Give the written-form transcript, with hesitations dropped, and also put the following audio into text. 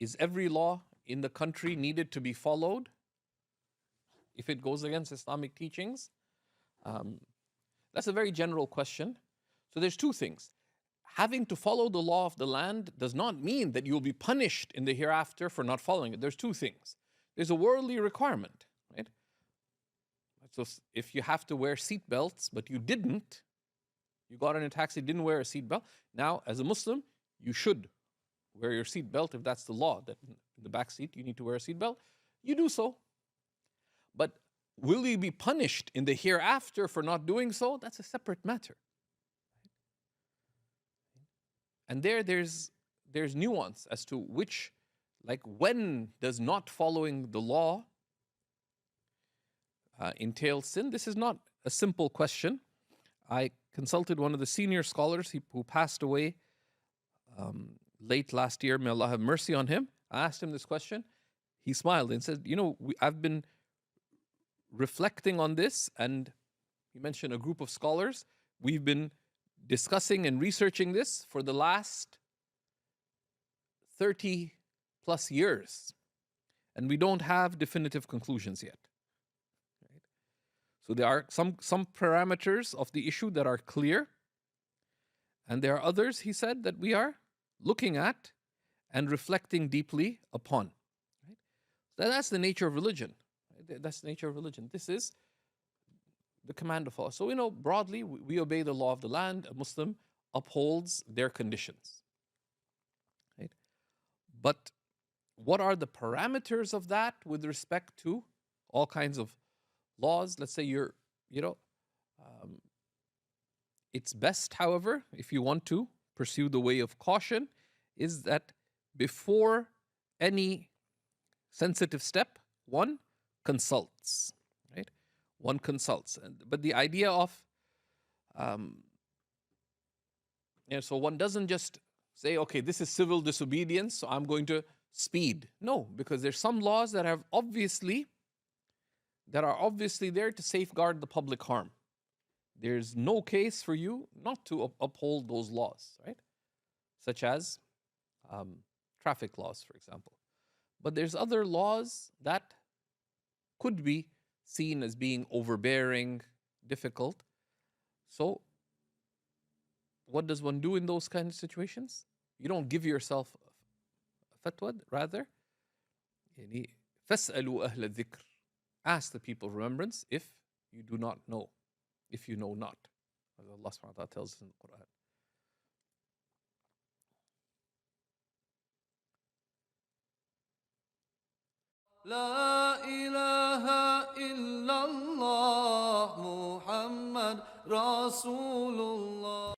Is every law in the country needed to be followed if it goes against Islamic teachings? That's a very general question. So there's two things. Having to follow the law of the land does not mean that you'll be punished in the hereafter for not following it. There's two things. There's a worldly requirement, right? So if you have to wear seat belts, but you didn't, you got in a taxi, didn't wear a seat belt. Now, as a Muslim, you should wear your seat belt if that's the law, that in the back seat you need to wear a seat belt. You do so. But will you be punished in the hereafter for not doing so? That's a separate matter. And there's nuance as to which, like when does not following the law entail sin? This is not a simple question. I consulted one of the senior scholars who passed away late last year. May Allah have mercy on him. I asked him this question. He smiled and said, I've been reflecting on this, and he mentioned a group of scholars. We've been discussing and researching this for the last 30 plus years, and we don't have definitive conclusions yet. Right? So there are some parameters of the issue that are clear, and there are others, he said, that we are looking at and reflecting deeply upon. Right? So that's the nature of religion. Right? That's the nature of religion. This is the command of Allah. So broadly, we obey the law of the land. A Muslim upholds their conditions. Right? But what are the parameters of that with respect to all kinds of laws? Let's say it's best, however, if you want to pursue the way of caution, is that before any sensitive step, one consults. Right? One consults. But the idea of, so one doesn't just say, okay, this is civil disobedience, so I'm going to speed. No, because there's some laws that are obviously there to safeguard the public harm. There's no case for you not to uphold those laws, right? Such as traffic laws, for example. But there's other laws that could be seen as being overbearing, difficult. So what does one do in those kind of situations? You don't give yourself a fatwa, rather, فَاسْأَلُوا أَهْلَ الذِّكْرِ. Ask the people of remembrance if you do not know, if you know not. As Allah subhanahu wa ta'ala tells us in the Quran. لا إله إلا الله محمد رسول الله